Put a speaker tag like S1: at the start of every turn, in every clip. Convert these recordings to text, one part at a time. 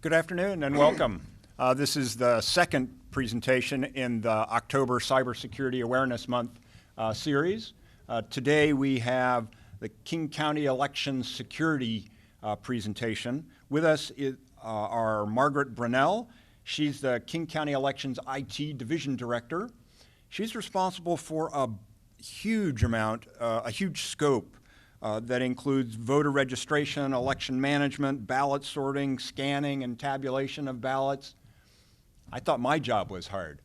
S1: Good afternoon and welcome. This is the second presentation in the October Cybersecurity Awareness Month series. Today we have the King County Election Security presentation. With us are Margaret Brownell. She's the King County Elections IT Division Director. She's responsible for a huge amount, a huge scope that includes voter registration, election management, ballot sorting, scanning, and tabulation of ballots. I thought my job was hard.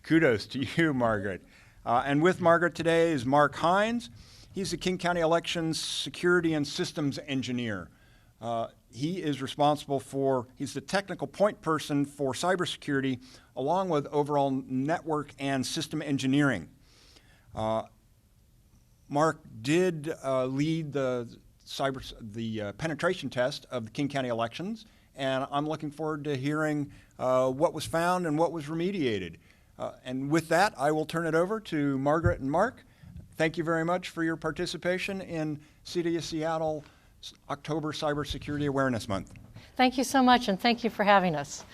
S1: Kudos to you, Margaret. And with Margaret today is Mark Hinds. He's the King County Elections Security and Systems Engineer. He is responsible for, he's the technical point person for cybersecurity, along with overall network and system engineering. Mark did lead the penetration test of the King County elections, and I'm looking forward to hearing what was found and what was remediated. And with that, I will turn it over to Margaret and Mark. Thank you very much for your participation in City of Seattle October Cybersecurity Awareness Month.
S2: Thank you so much, and thank you for having us.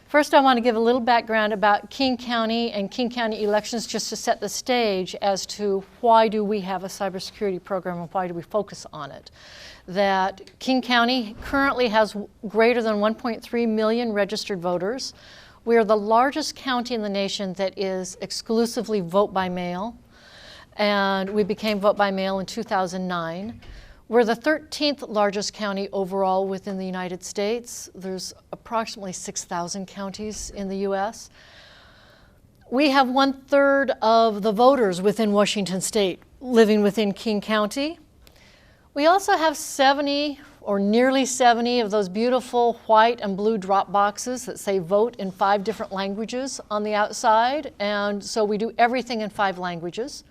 S2: First, I want to give a little background about King County and King County elections, just to set the stage as to why do we have a cybersecurity program and why do we focus on it. That King County currently has greater than 1.3 million registered voters. We are the largest county in the nation that is exclusively vote by mail, and we became vote by mail in 2009. We're the 13th largest county overall within the United States. There's approximately 6,000 counties in the US. We have 1/3 of the voters within Washington State living within King County. We also have 70 or nearly 70 of those beautiful white and blue drop boxes that say vote in 5 different languages on the outside, and so we do everything in 5 languages.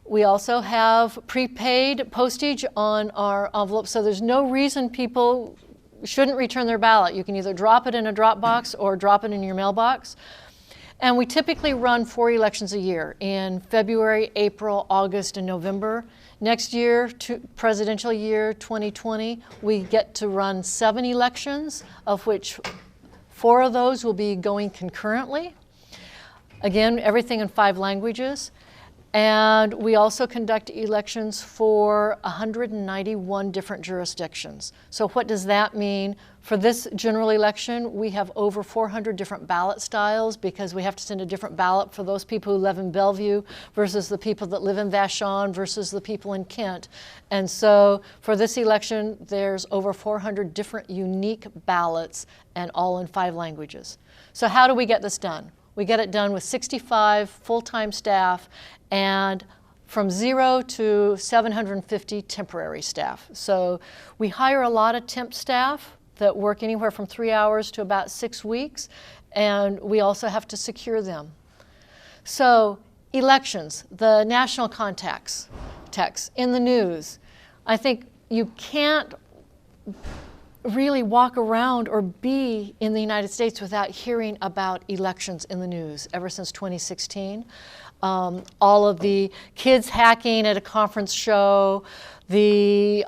S2: We also have prepaid postage on our envelopes, so there's no reason people shouldn't return their ballot. You can either drop it in a drop box or drop it in your mailbox. And we typically run 4 elections a year, in February, April, August, and November. Next year, presidential year 2020, we get to run 7 elections, of which 4 of those will be going concurrently. Again, everything in 5 languages. And we also conduct elections for 191 different jurisdictions. So what does that mean? For this general election, we have over 400 different ballot styles, because we have to send a different ballot for those people who live in Bellevue versus the people that live in Vashon versus the people in Kent. And so for this election, there's over 400 different unique ballots, and all in 5 languages. So how do we get this done? We get it done with 65 full-time staff and from 0 to 750 temporary staff. So we hire a lot of temp staff that work anywhere from 3 hours to about 6 weeks, and we also have to secure them. So elections, the national contacts, text in the news. I think you can't really walk around or be in the United States without hearing about elections in the news ever since 2016. All of the kids hacking at a conference show, the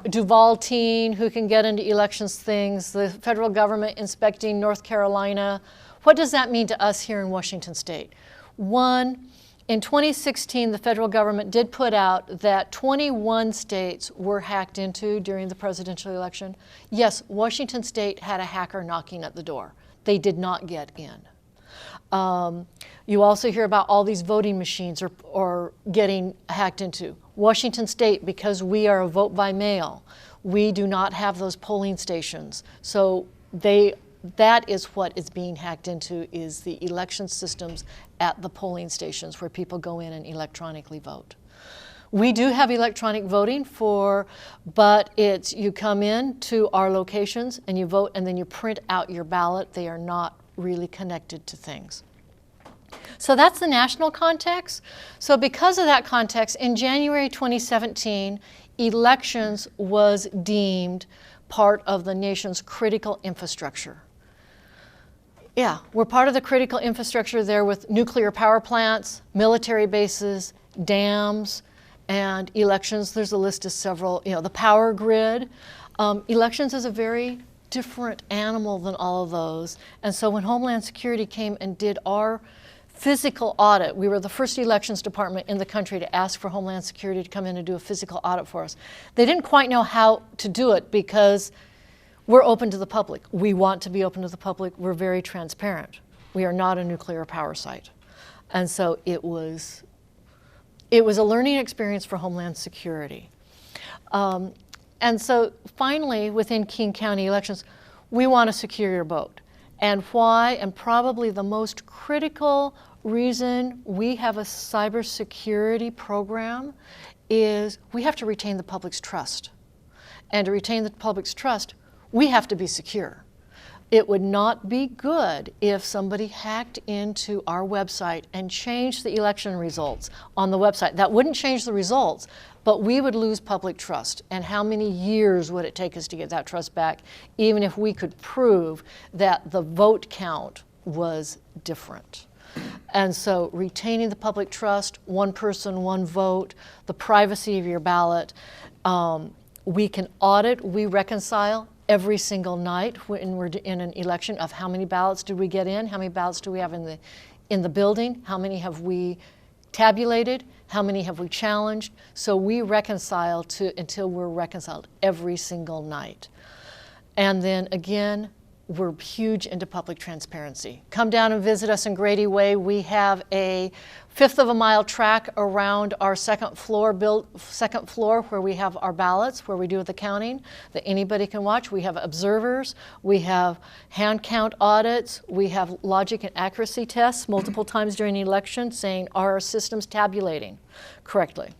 S2: Duval teen who can get into elections things, the federal government inspecting North Carolina. What does that mean to us here in Washington State? One, in 2016, the federal government did put out that 21 states were hacked into during the presidential election. Yes, Washington State had a hacker knocking at the door. They did not get in. You also hear about all these voting machines or getting hacked into. Washington State, because we are a vote by mail, we do not have those polling stations. So that is what is being hacked into, is the election systems at the polling stations where people go in and electronically vote. We do have electronic voting but it's you come in to our locations and you vote and then you print out your ballot. They are not really connected to things. So that's the national context. So because of that context, in January 2017, elections was deemed part of the nation's critical infrastructure. Yeah, we're part of the critical infrastructure there with nuclear power plants, military bases, dams, and elections. There's a list of several, the power grid. Elections is a very different animal than all of those. And so when Homeland Security came and did our physical audit, we were the first elections department in the country to ask for Homeland Security to come in and do a physical audit for us. They didn't quite know how to do it because we're open to the public. We want to be open to the public. We're very transparent. We are not a nuclear power site. And so it was a learning experience for Homeland Security. And so finally, within King County elections, we want to secure your vote. And why, and probably the most critical reason we have a cybersecurity program, is we have to retain the public's trust. And to retain the public's trust, we have to be secure. It would not be good if somebody hacked into our website and changed the election results on the website. That wouldn't change the results, but we would lose public trust. And how many years would it take us to get that trust back, even if we could prove that the vote count was different? And so retaining the public trust, one person, one vote, the privacy of your ballot, we can audit, we reconcile every single night when we're in an election of how many ballots did we get in, how many ballots do we have in the building, how many have we tabulated, how many have we challenged. So we reconcile until we're reconciled every single night. And then again, we're huge into public transparency. Come down and visit us in Grady Way. We have a 1/5 of a mile track around our second floor where we have our ballots, where we do the counting that anybody can watch. We have observers, we have hand count audits, we have logic and accuracy tests multiple times during the election saying, are our systems tabulating correctly?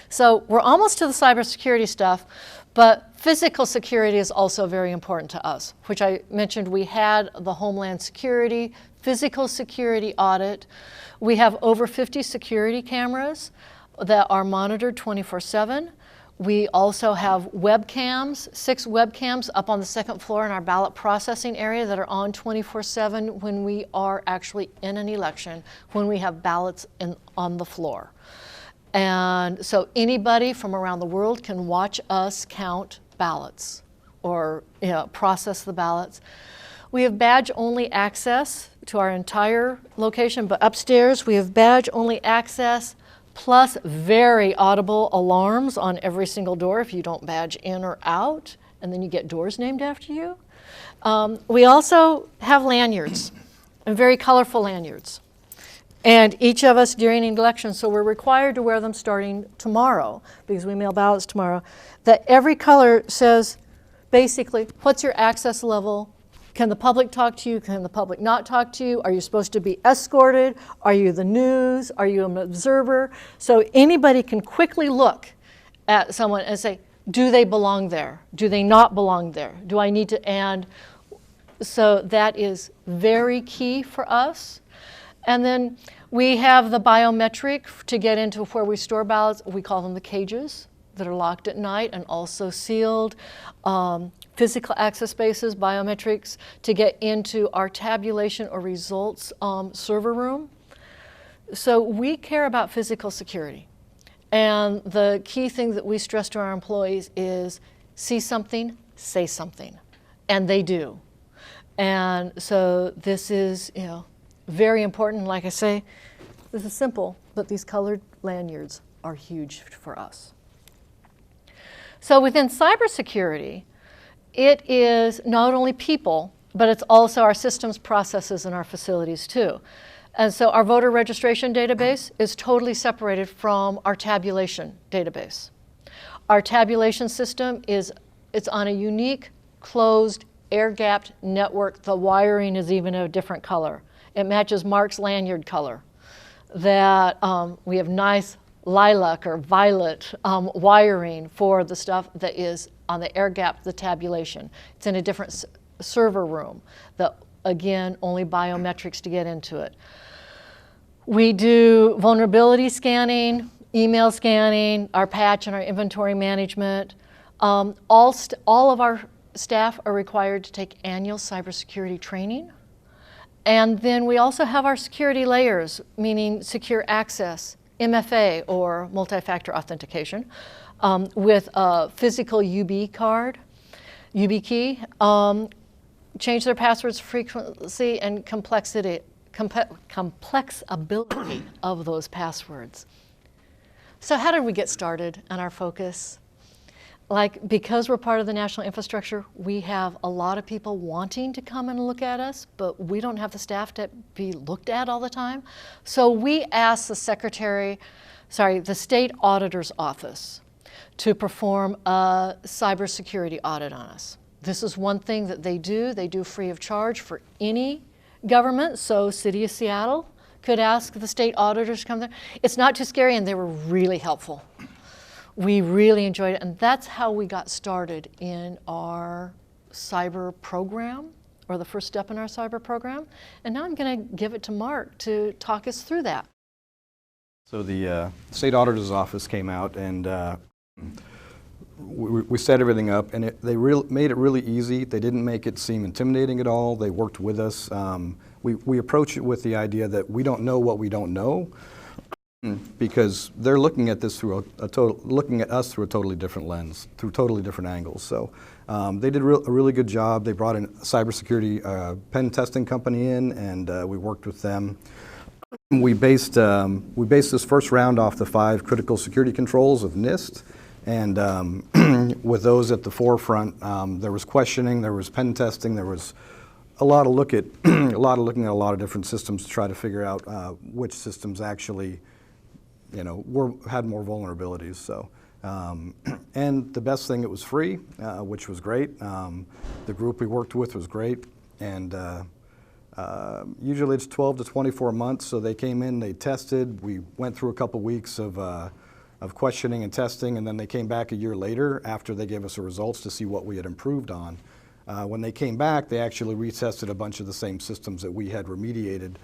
S2: So we're almost to the cybersecurity stuff, but physical security is also very important to us, which I mentioned. We had the Homeland Security physical security audit. We have over 50 security cameras that are monitored 24/7. We also have webcams, 6 webcams up on the second floor in our ballot processing area that are on 24/7 when we are actually in an election, when we have ballots on the floor. And so anybody from around the world can watch us count ballots or process the ballots. We have badge-only access to our entire location, but upstairs we have badge-only access plus very audible alarms on every single door if you don't badge in or out, and then you get doors named after you. We also have lanyards, and very colorful lanyards. And each of us during an election, so we're required to wear them starting tomorrow, because we mail ballots tomorrow, that every color says basically, what's your access level? Can the public talk to you? Can the public not talk to you? Are you supposed to be escorted? Are you the news? Are you an observer? So anybody can quickly look at someone and say, do they belong there? Do they not belong there? Do I need to? And so that is very key for us. And then we have the biometric to get into where we store ballots. We call them the cages that are locked at night and also sealed. Physical access spaces, biometrics, to get into our tabulation or results server room. So we care about physical security. And the key thing that we stress to our employees is see something, say something. And they do. And so this is, very important. Like I say, this is simple, but these colored lanyards are huge for us. So within cybersecurity, it is not only people, but it's also our systems, processes, and our facilities too. And so our voter registration database is totally separated from our tabulation database. Our tabulation system it's on a unique, closed, air-gapped network. The wiring is even a different color. It matches Mark's lanyard color. That we have nice lilac or violet wiring for the stuff that is on the air gap, the tabulation. It's in a different server room. Again, only biometrics to get into it. We do vulnerability scanning, email scanning, our patch and our inventory management. All of our staff are required to take annual cybersecurity training. And then we also have our security layers, meaning secure access, MFA or multi-factor authentication, with a physical UB card. YubiKey, change their passwords frequency and complexity, complexability of those passwords. So how did we get started on our focus? Because we're part of the national infrastructure, we have a lot of people wanting to come and look at us, but we don't have the staff to be looked at all the time. So we asked the state auditor's office to perform a cybersecurity audit on us. This is one thing that they do free of charge for any government. So City of Seattle could ask the state auditors to come there. It's not too scary, and they were really helpful. We really enjoyed it, and that's how we got started in our cyber program, or the first step in our cyber program. And now I'm going to give it to Mark to talk us through that.
S3: So the state auditor's office came out, and we set everything up, and they made it really easy. They didn't make it seem intimidating at all. They worked with us. We approach it with the idea that we don't know what we don't know, because they're looking at this through looking at us through a totally different lens, through totally different angles. So they did a really good job. They brought in a cybersecurity pen testing company in, and we worked with them. We based this first round off the 5 critical security controls of NIST, and with those at the forefront, there was questioning, there was pen testing, there was a lot of looking at a lot of different systems to try to figure out which systems actually, had more vulnerabilities. So, and the best thing, it was free, which was great. The group we worked with was great, and usually it's 12 to 24 months. So they came in, they tested. We went through a couple weeks of questioning and testing, and then they came back a year later after they gave us the results to see what we had improved on. When they came back, they actually retested a bunch of the same systems that we had remediated,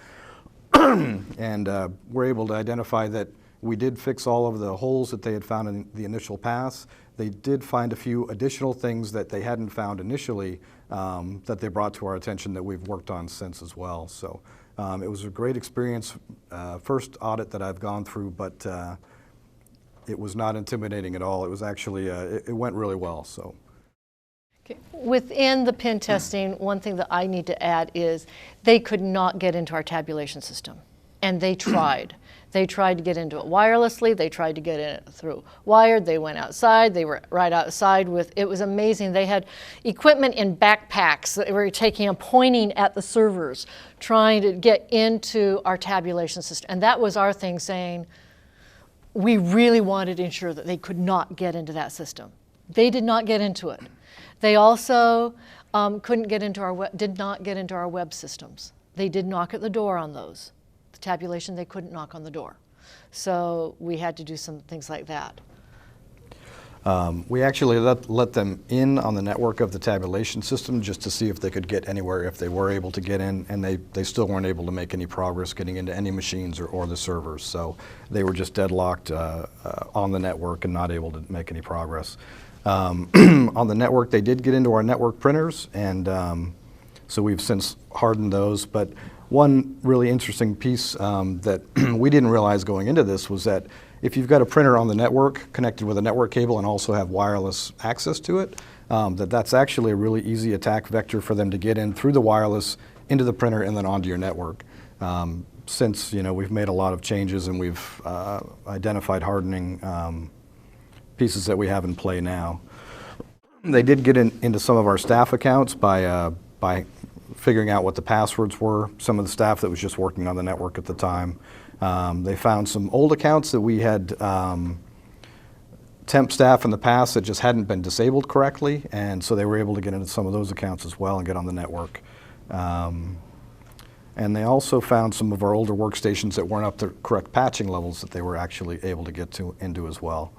S3: and were able to identify that we did fix all of the holes that they had found in the initial pass. They did find a few additional things that they hadn't found initially that they brought to our attention that we've worked on since as well. So it was a great experience, first audit that I've gone through, but it was not intimidating at all. It was actually, it went really well. So.
S2: Okay. Within the pen testing, one thing that I need to add is they could not get into our tabulation system, and they tried. They tried to get into it wirelessly. They tried to get in it through wired. They went outside. They were right outside with, it was amazing. They had equipment in backpacks that were taking and pointing at the servers, trying to get into our tabulation system. And that was our thing, saying we really wanted to ensure that they could not get into that system. They did not get into it. They also couldn't get into our did not get into our web systems. They did knock at the door on those. The tabulation, they couldn't knock on the door. So we had to do some things like that.
S3: We actually let them in on the network of the tabulation system just to see if they could get anywhere, if they were able to get in, and they still weren't able to make any progress getting into any machines or the servers. So they were just deadlocked on the network and not able to make any progress. On the network, they did get into our network printers, and so we've since hardened those. But one really interesting piece that we didn't realize going into this was that if you've got a printer on the network connected with a network cable and also have wireless access to it, that's actually a really easy attack vector for them to get in through the wireless into the printer and then onto your network. Since we've made a lot of changes and we've identified hardening pieces that we have in play now. They did get into some of our staff accounts by figuring out what the passwords were, some of the staff that was just working on the network at the time. They found some old accounts that we had temp staff in the past that just hadn't been disabled correctly, and so they were able to get into some of those accounts as well and get on the network. And they also found some of our older workstations that weren't up to correct patching levels that they were actually able to get into as well.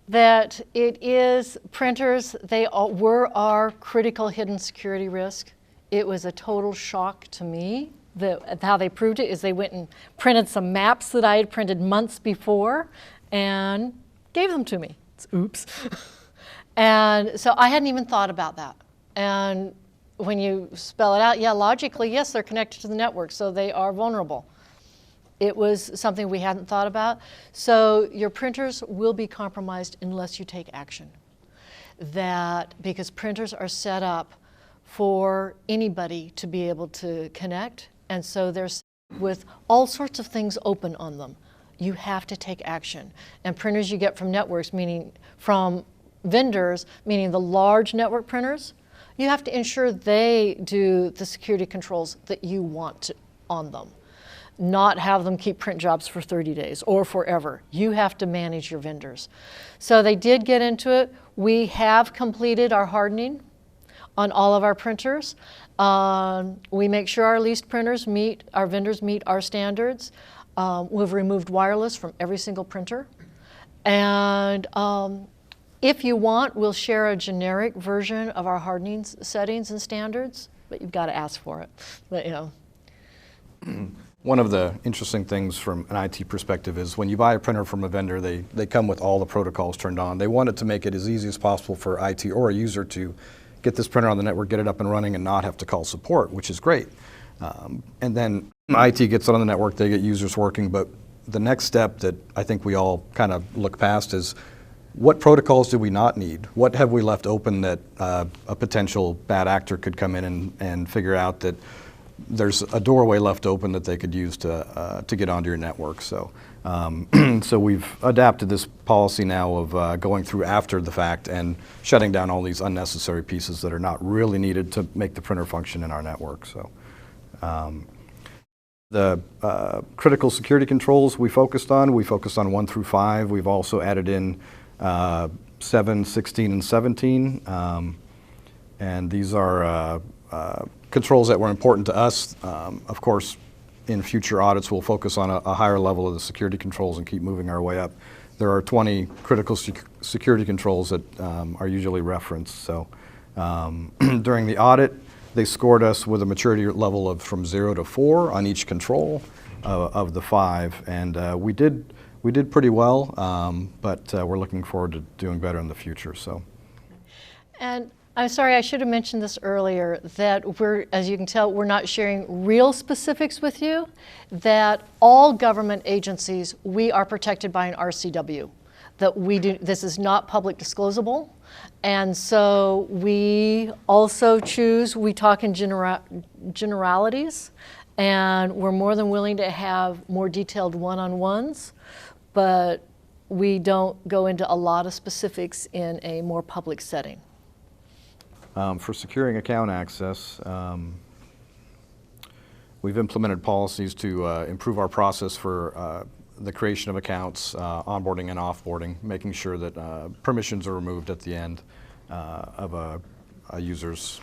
S2: That it is printers, they were our critical hidden security risk. It was a total shock to me. How they proved it is they went and printed some maps that I had printed months before and gave them to me. Oops. And so I hadn't even thought about that. And when you spell it out, yeah, logically, yes, they're connected to the network, so they are vulnerable. It was something we hadn't thought about. So your printers will be compromised unless you take action. that because printers are set up for anybody to be able to connect, and so there's with all sorts of things open on them. You have to take action. And printers you get from networks, meaning from vendors, meaning the large network printers, you have to ensure they do the security controls that you want on them. Not have them keep print jobs for 30 days or forever. You have to manage your vendors. So they did get into it. We have completed our hardening on all of our printers. We make sure our leased printers our vendors meet our standards. We've removed wireless from every single printer. And if you want, we'll share a generic version of our hardening settings and standards, but you've got to ask for it. But, you know.
S3: One of the interesting things from an IT perspective is when you buy a printer from a vendor, they come with all the protocols turned on. They wanted to make it as easy as possible for IT or a user to get this printer on the network, get it up and running, and not have to call support, which is great. And then IT gets it on the network, they get users working, but the next step that I think we all kind of look past is what protocols do we not need? What have we left open that a potential bad actor could come in and figure out that there's a doorway left open that they could use to get onto your network. So, so we've adapted this policy now of going through after the fact and shutting down all these unnecessary pieces that are not really needed to make the printer function in our network. So, the critical security controls we focused on 1 through 5. We've also added in 7, 16, and 17. And these are controls that were important to us. Of course, in future audits, we'll focus on a higher level of the security controls and keep moving our way up. There are 20 critical security controls that are usually referenced. So during the audit, they scored us with a maturity level of from 0 to 4 on each control of the 5, and we did pretty well, but we're looking forward to doing better in the future. So.
S2: And I'm sorry, I should have mentioned this earlier, that as you can tell, we're not sharing real specifics with you, that all government agencies, we are protected by an RCW, that this is not public disclosable. And so we also we talk in generalities, and we're more than willing to have more detailed one-on-ones, but we don't go into a lot of specifics in a more public setting.
S3: For securing account access, we've implemented policies to improve our process for the creation of accounts, onboarding and offboarding, making sure that permissions are removed at the end of a user's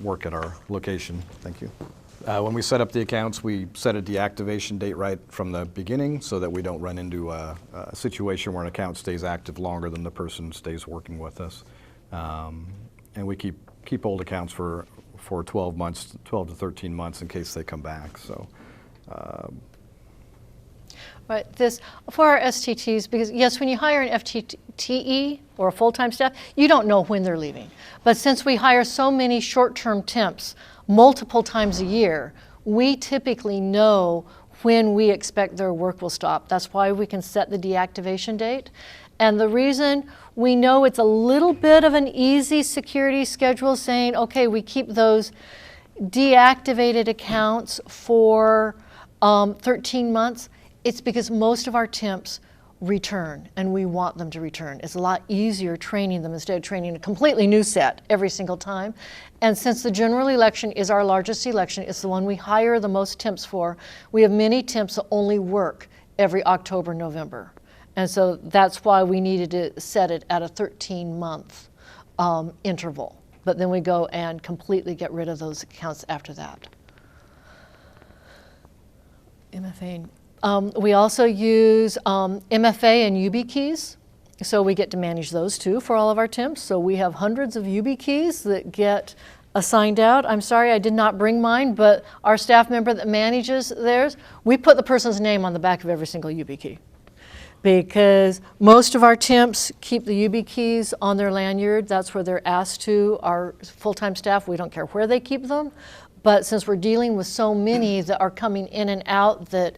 S3: work at our location. Thank you. When we set up the accounts, we set a deactivation date right from the beginning so that we don't run into a situation where an account stays active longer than the person stays working with us. And we keep old accounts for 12 to 13 months in case they come back. So.
S2: Right, for our STTs, because yes, when you hire an FTE or a full-time staff, you don't know when they're leaving. But since we hire so many short-term temps multiple times a year, we typically know when we expect their work will stop. That's why we can set the deactivation date. And the reason we know it's a little bit of an easy security schedule saying, okay, we keep those deactivated accounts for 13 months, it's because most of our temps return, and we want them to return. It's a lot easier training them instead of training a completely new set every single time. And since the general election is our largest election, it's the one we hire the most temps for, we have many temps that only work every October, November. And so that's why we needed to set it at a 13-month interval. But then we go and completely get rid of those accounts after that. MFA. We also use MFA and UB keys, so we get to manage those too for all of our temps. So we have hundreds of UB keys that get assigned out. I'm sorry I did not bring mine, but our staff member that manages theirs, we put the person's name on the back of every single UB key, because most of our temps keep the UB keys on their lanyard. That's where they're asked to. Our full-time staff, we don't care where they keep them, but since we're dealing with so many that are coming in and out that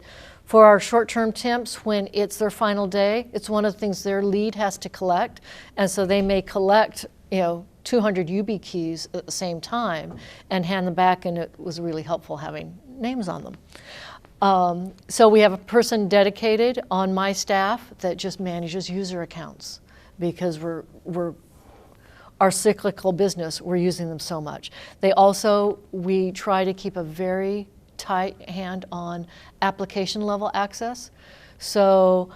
S2: For our short-term temps, when it's their final day, it's one of the things their lead has to collect, and so they may collect, 200 UB keys at the same time and hand them back, and it was really helpful having names on them. So we have a person dedicated on my staff that just manages user accounts because we're our cyclical business, we're using them so much. We try to keep a very tight hand on application level access. So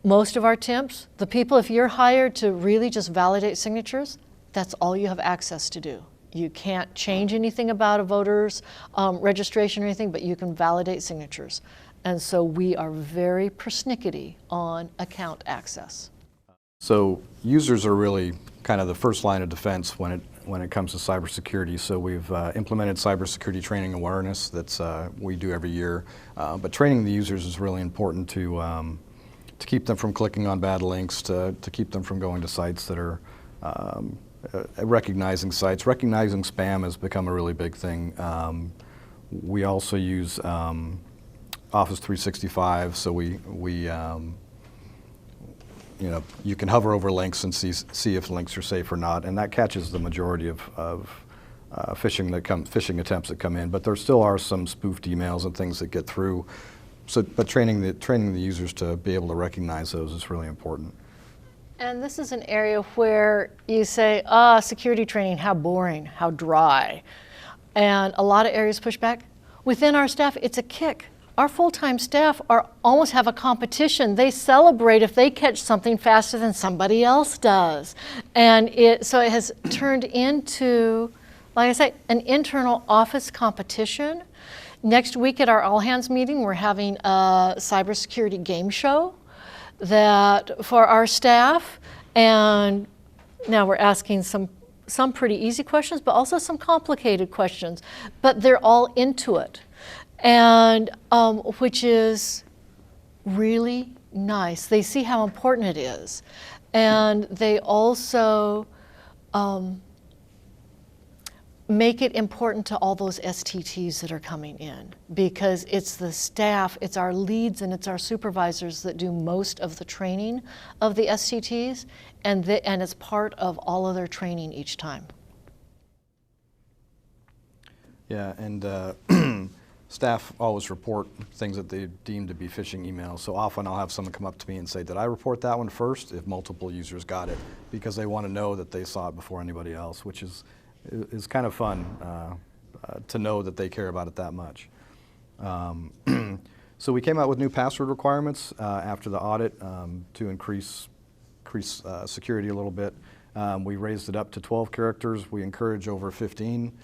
S2: most of our temps, the people, if you're hired to really just validate signatures, that's all you have access to do. You can't change anything about a voter's registration or anything, but you can validate signatures. And so we are very persnickety on account access.
S3: So users are really kind of the first line of defense when it comes to cybersecurity. So we've implemented cybersecurity training awareness that's we do every year. But training the users is really important to keep them from clicking on bad links, to keep them from going to sites that are recognizing sites. Recognizing spam has become a really big thing. We also use Office 365, so we you can hover over links and see if links are safe or not, and that catches the majority of phishing attempts that come in. But there still are some spoofed emails and things that get through. But training the users to be able to recognize those is really important.
S2: And this is an area where you say, security training, how boring, how dry. And a lot of areas push back. Within our staff, it's a kick. Our full-time staff almost have a competition. They celebrate if they catch something faster than somebody else does. And so it has turned into, like I say, an internal office competition. Next week at our all-hands meeting, we're having a cybersecurity game show for our staff. And now we're asking some pretty easy questions, but also some complicated questions. But they're all into it. And which is really nice. They see how important it is. And they also make it important to all those STTs that are coming in, because it's the staff, it's our leads, and it's our supervisors that do most of the training of the STTs, and it's part of all of their training each time.
S3: Yeah, and staff always report things that they deem to be phishing emails. So often I'll have someone come up to me and say, did I report that one first? If multiple users got it, because they want to know that they saw it before anybody else, which is kind of fun to know that they care about it that much. So we came out with new password requirements after the audit to increase security a little bit. We raised it up to 12 characters. We encourage over 15.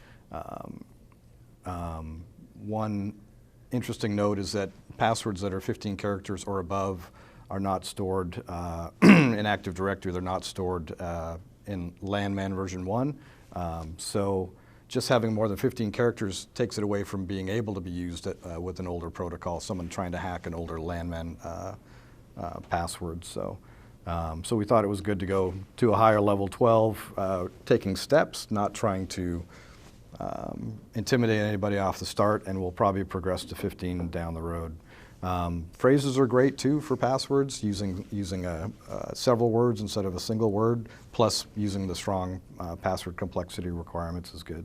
S3: One interesting note is that passwords that are 15 characters or above are not stored in Active Directory. They're not stored in Landman version 1. So just having more than 15 characters takes it away from being able to be used with an older protocol, someone trying to hack an older Landman password. So we thought it was good to go to a higher level 12, taking steps, not trying to intimidate anybody off the start, and we'll probably progress to 15 down the road. Phrases are great too for passwords, using several words instead of a single word, plus using the strong password complexity requirements is good.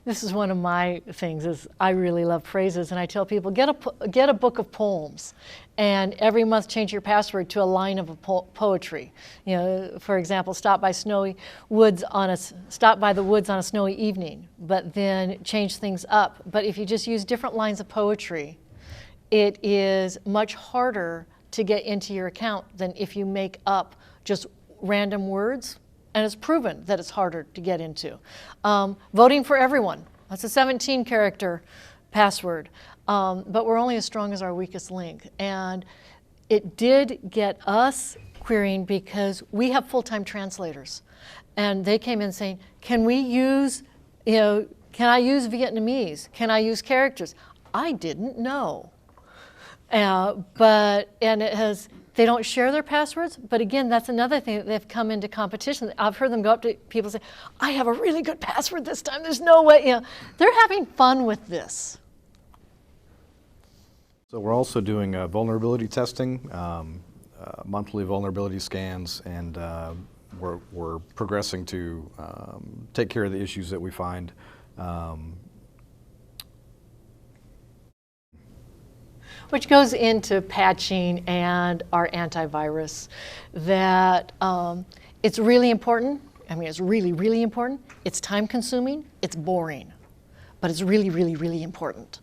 S2: This is one of my things, is I really love phrases, and I tell people, get a book of poems, and every month change your password to a line of poetry. For example, stop by the woods on a snowy evening, but then change things up. But if you just use different lines of poetry, it is much harder to get into your account than if you make up just random words. And it's proven that it's harder to get into. Voting for everyone, that's a 17-character password, but we're only as strong as our weakest link. And it did get us querying because we have full-time translators. And they came in saying, can I use Vietnamese? Can I use characters? I didn't know. They don't share their passwords, but again, that's another thing that they've come into competition. I've heard them go up to people and say, I have a really good password this time, there's no way, they're having fun with this.
S3: So we're also doing vulnerability testing, monthly vulnerability scans, and we're progressing to take care of the issues that we find.
S2: Which goes into patching and our antivirus, that it's really important. I mean, it's really, really important. It's time consuming, it's boring, but it's really, really, really important.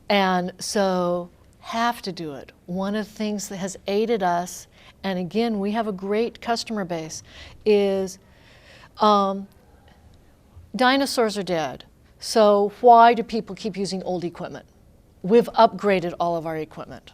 S2: And so have to do it. One of the things that has aided us, and again, we have a great customer base, is dinosaurs are dead. So why do people keep using old equipment? We've upgraded all of our equipment.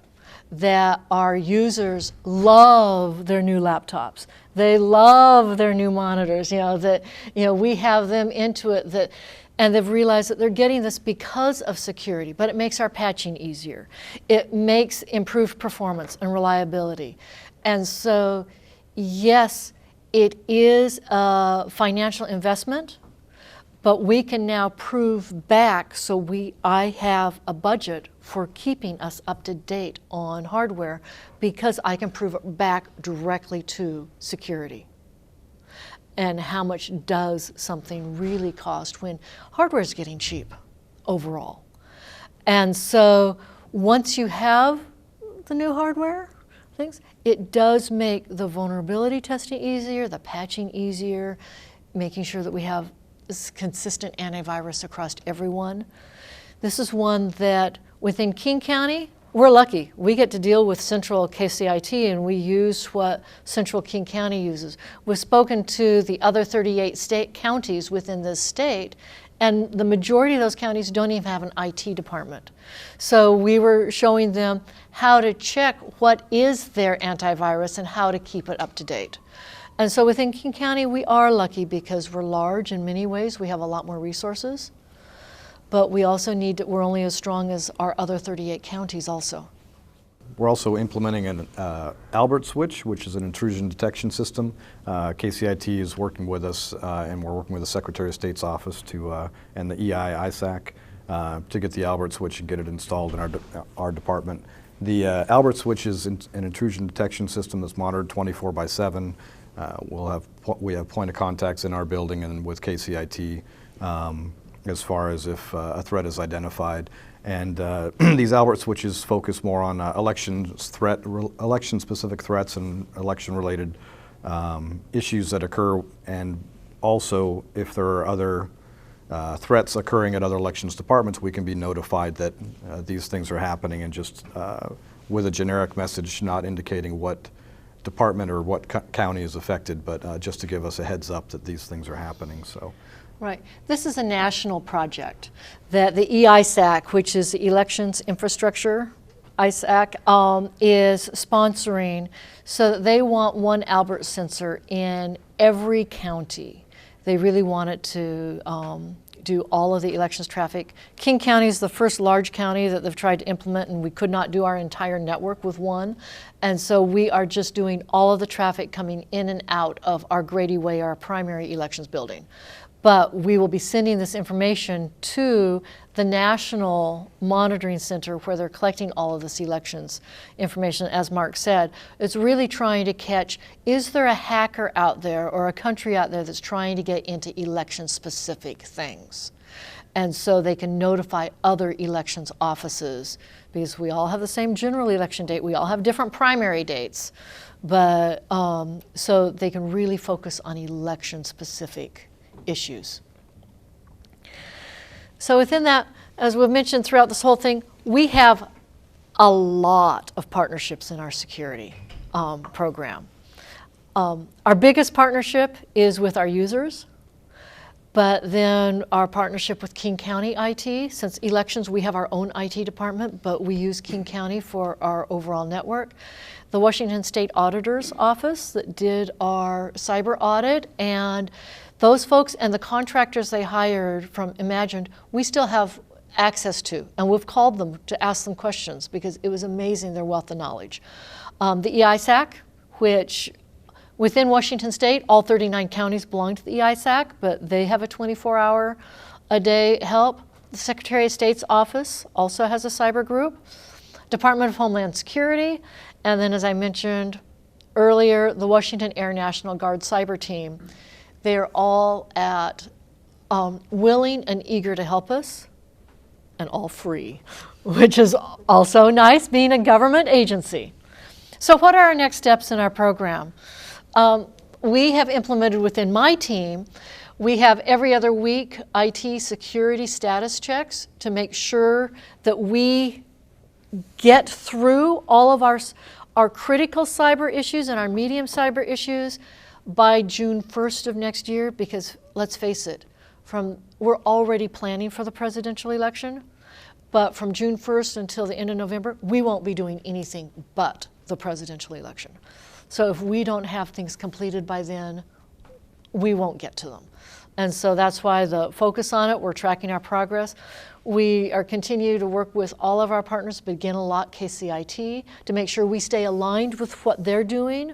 S2: That our users love their new laptops. They love their new monitors. We have them into it, and they've realized that they're getting this because of security, but it makes our patching easier. It makes improved performance and reliability. And so, yes, it is a financial investment, but we can now prove back, so I have a budget for keeping us up to date on hardware, because I can prove it back directly to security. And how much does something really cost when hardware is getting cheap overall? And so once you have the new hardware, it does make the vulnerability testing easier, the patching easier, making sure that we have consistent antivirus across everyone. This is one that within King County, we're lucky. We get to deal with Central KCIT, and we use what Central King County uses. We've spoken to the other 38 counties within this state, and the majority of those counties don't even have an IT department. So we were showing them how to check what is their antivirus and how to keep it up to date. And so within King County, we are lucky because we're large in many ways. We have a lot more resources. But we also we're only as strong as our other 38 counties also.
S3: We're also implementing an Albert switch, which is an intrusion detection system. KCIT is working with us, and we're working with the Secretary of State's office and the ISAC to get the Albert switch and get it installed in our department. The Albert switch is an intrusion detection system that's monitored 24/7. We have point of contacts in our building and with KCIT as far as if a threat is identified. And these Albert switches focus more on election-specific threats and election-related issues that occur, and also if there are other threats occurring at other elections departments, we can be notified that these things are happening, and just with a generic message not indicating what department or what county is affected, but just to give us a heads up that these things are happening. So.
S2: Right. This is a national project that the EISAC, which is the Elections Infrastructure ISAC, is sponsoring, so that they want one Albert sensor in every county. They really want it to do all of the elections traffic. King County is the first large county that they've tried to implement, and we could not do our entire network with one. And so we are just doing all of the traffic coming in and out of our Grady Way, our primary elections building. But we will be sending this information to the National Monitoring Center, where they're collecting all of this elections information. As Mark said, it's really trying to catch, is there a hacker out there or a country out there that's trying to get into election-specific things? And so they can notify other elections offices, because we all have the same general election date. We all have different primary dates. But so they can really focus on election-specific issues. So within that, as we've mentioned throughout this whole thing, we have a lot of partnerships in our security program. Our biggest partnership is with our users, but then our partnership with King County IT. Since elections, we have our own IT department, but we use King County for our overall network. The Washington State Auditor's Office that did our cyber audit, and those folks and the contractors they hired from Imagined, we still have access to, and we've called them to ask them questions, because it was amazing, their wealth of knowledge. The EISAC, which within Washington State, all 39 counties belong to the EISAC, but they have a 24-hour-a-day help. The Secretary of State's office also has a cyber group. Department of Homeland Security, and then as I mentioned earlier, the Washington Air National Guard Cyber Team. They're all willing and eager to help us, and all free, which is also nice being a government agency. So what are our next steps in our program? We have implemented within my team, we have every other week IT security status checks to make sure that we get through all of our critical cyber issues and our medium cyber issues by June 1st of next year, because let's face it, we're already planning for the presidential election, but from June 1st until the end of November, we won't be doing anything but the presidential election. So if we don't have things completed by then, we won't get to them. And so that's why the focus on it, we're tracking our progress. We are continuing to work with all of our partners, begin a lot KCIT, to make sure we stay aligned with what they're doing.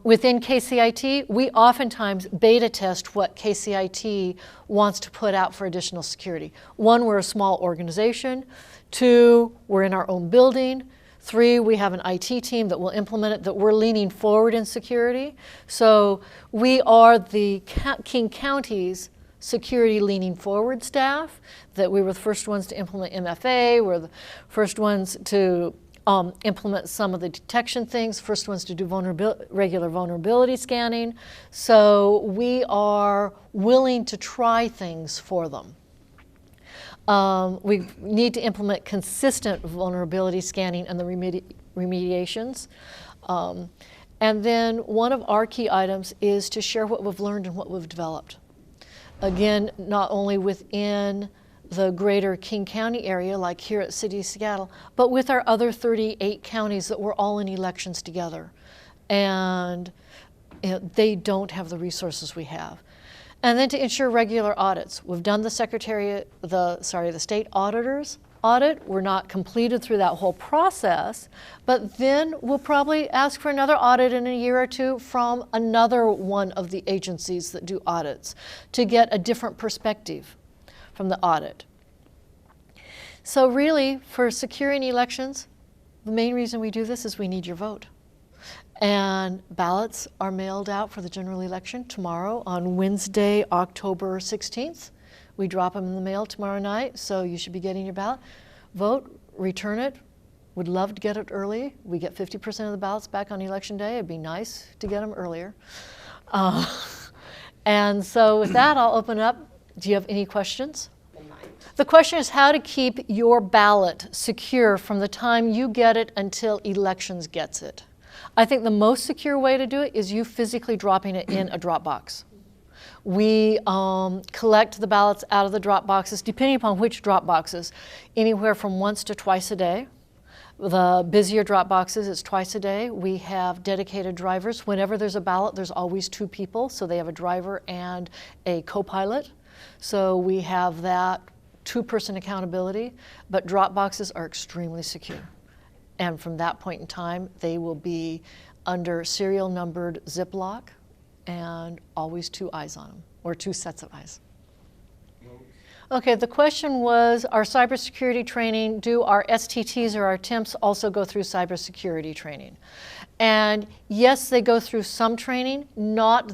S2: Within KCIT, we oftentimes beta test what KCIT wants to put out for additional security. 1, we're a small organization. 2, we're in our own building. 3, we have an IT team that will implement it, that we're leaning forward in security. So we are the King County's security leaning forward staff, that we were the first ones to implement MFA, we're the first ones to implement some of the detection things, first ones to do regular vulnerability scanning. So we are willing to try things for them. We need to implement consistent vulnerability scanning and the remediations. And then one of our key items is to share what we've learned and what we've developed. Again, not only within the greater King County area, like here at City of Seattle, but with our other 38 counties that we're all in elections together. And they don't have the resources we have. And then to ensure regular audits. We've done the state auditor's audit. We're not completed through that whole process, but then we'll probably ask for another audit in a year or two from another one of the agencies that do audits to get a different perspective from the audit. So really, for securing elections, the main reason we do this is we need your vote. And ballots are mailed out for the general election tomorrow on Wednesday, October 16th. We drop them in the mail tomorrow night, so you should be getting your ballot. Vote, return it. Would love to get it early. We get 50% of the ballots back on election day. It'd be nice to get them earlier. And so with that, I'll open up. Do you have any questions? The question is how to keep your ballot secure from the time you get it until elections gets it. I think the most secure way to do it is you physically dropping it in a drop box. We collect the ballots out of the drop boxes, depending upon which drop boxes, anywhere from once to twice a day. The busier drop boxes, it's twice a day. We have dedicated drivers. Whenever there's a ballot, there's always 2 people, so they have a driver and a co-pilot. So we have that 2-person accountability, but drop boxes are extremely secure. And from that point in time, they will be under serial numbered Ziploc and always 2 eyes on them, or 2 sets of eyes. Okay, the question was, our cybersecurity training, do our STTs or our temps also go through cybersecurity training? And yes, they go through some training, not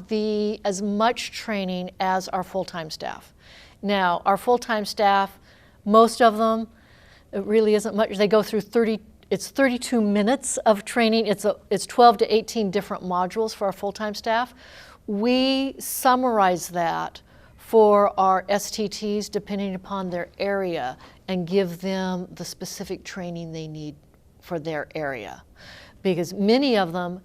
S2: as much training as our full-time staff. Now, our full-time staff, most of them, it really isn't much. They go through 32 minutes of training. It's 12 to 18 different modules for our full-time staff. We summarize that for our STTs depending upon their area and give them the specific training they need for their area. Because many of them,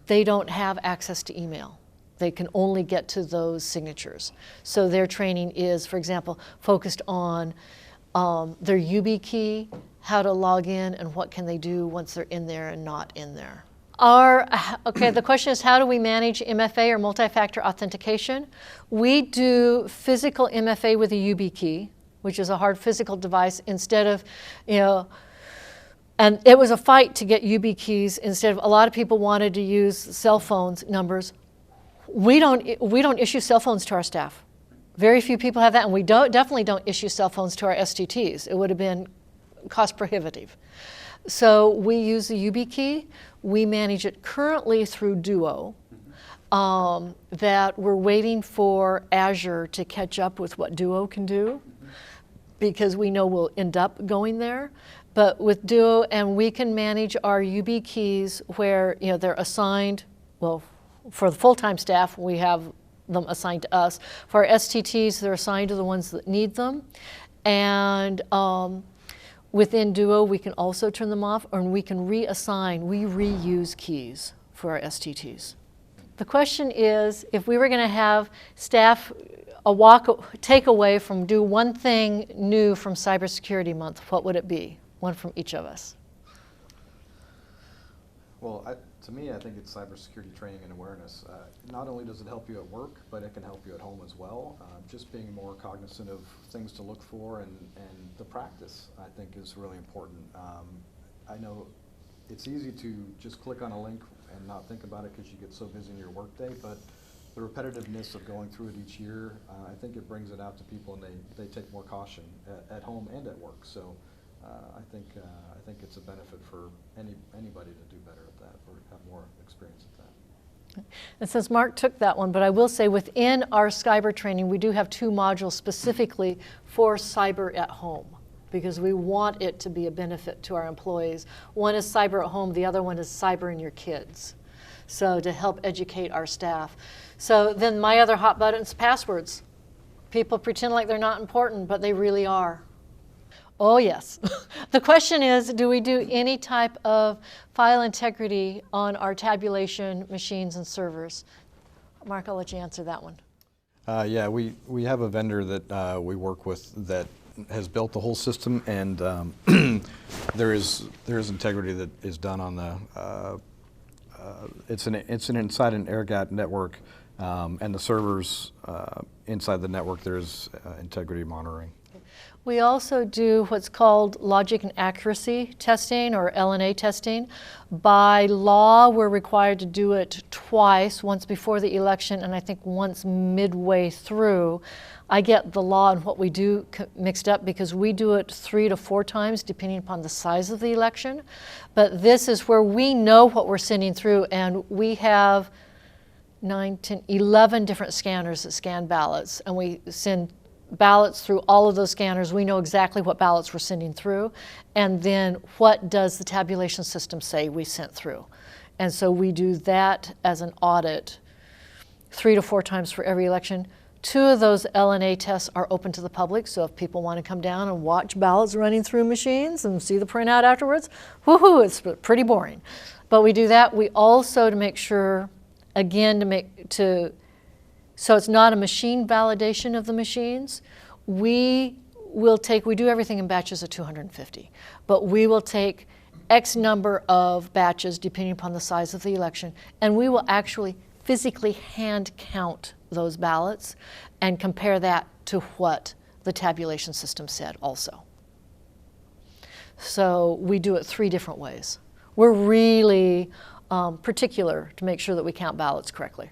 S2: they don't have access to email. They can only get to those signatures. So their training is, for example, focused on their YubiKey, how to log in, and what can they do once they're in there and not in there. The question is, how do we manage MFA or multi-factor authentication? We do physical MFA with a YubiKey, which is a hard physical device, instead of, and it was a fight to get YubiKeys instead of, a lot of people wanted to use cell phones numbers. We don't issue cell phones to our staff. Very few people have that, and we definitely don't issue cell phones to our STTs. It would have been cost prohibitive. So we use the UB key. We manage it currently through Duo. That we're waiting for Azure to catch up with what Duo can do, because we know we'll end up going there. But with Duo, and we can manage our UB keys where they're assigned, well, for the full-time staff, we have them assigned to us. For our STTs, they're assigned to the ones that need them. And within Duo, we can also turn them off, and we can reassign, we reuse keys for our STTs. The question is, if we were going to have staff take away from do one thing new from Cybersecurity Month, what would it be? One from each of us.
S3: Well, to me, I think it's cybersecurity training and awareness. Not only does it help you at work, but it can help you at home as well. Just being more cognizant of things to look for, and the practice, I think, is really important. I know it's easy to just click on a link and not think about it because you get so busy in your workday, but the repetitiveness of going through it each year, I think it brings it out to people, and they take more caution at home and at work. So I think it's a benefit for anybody to do better at that or have more experience at that.
S2: And since Mark took that one, but I will say within our cyber training, we do have 2 modules specifically for cyber at home, because we want it to be a benefit to our employees. One is cyber at home, the other one is cyber in your kids. So to help educate our staff. So then my other hot button is passwords. People pretend like they're not important, but they really are. Oh yes. The question is, do we do any type of file integrity on our tabulation machines and servers? Mark, I'll let you answer that one.
S3: Yeah, we have a vendor that we work with that has built the whole system, and there is integrity that is done on the. It's inside an air-gapped network, and the servers inside the network. There's integrity monitoring.
S2: We also do what's called logic and accuracy testing, or LNA testing. By law, we're required to do it twice, once before the election and I think once midway through. I get the law and what we do mixed up because we do it 3 to 4 times depending upon the size of the election. But this is where we know what we're sending through, and we have 9, 10, 11 different scanners that scan ballots, and we send ballots through all of those scanners. We know exactly what ballots we're sending through, and then what does the tabulation system say we sent through. And so we do that as an audit 3 to 4 times for every election. 2 of those LNA tests are open to the public, so if people want to come down and watch ballots running through machines and see the printout afterwards, woohoo, it's pretty boring. But we do that. We also, to make sure, again, so it's not a machine validation of the machines. We do everything in batches of 250, but we will take X number of batches depending upon the size of the election, and we will actually physically hand count those ballots and compare that to what the tabulation system said also. So we do it 3 different ways. We're really particular to make sure that we count ballots correctly.